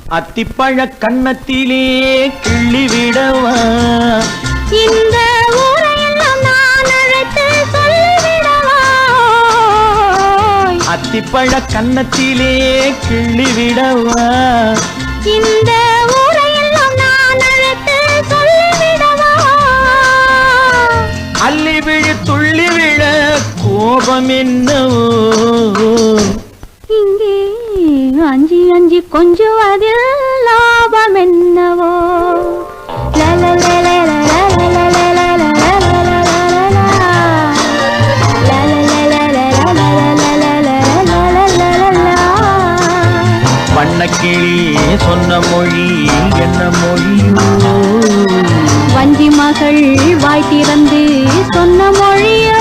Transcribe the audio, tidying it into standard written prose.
அத்திப்பழ கன்னத்திலே கிள்ளி விடவா இந்த ஊரையெல்லாம் நான் அழைத்து சொல்லிவிடவா அத்திப்பழ கன்னத்திலே கிள்ளி விடவா இந்த ஊரையெல்லாம் நான் அழைத்து சொல்லிவிடவா அள்ளி விழு துள்ளி விழ கோபம் என்னவோ இங்கே அஞ்சி அஞ்சி கொஞ்சுவதில் லாபம் என்னவோ வண்ணக்கிளி சொன்ன மொழி என்ன மொழியோ வஞ்சி மகள் வாய் திறந்து சொன்ன மொழியோ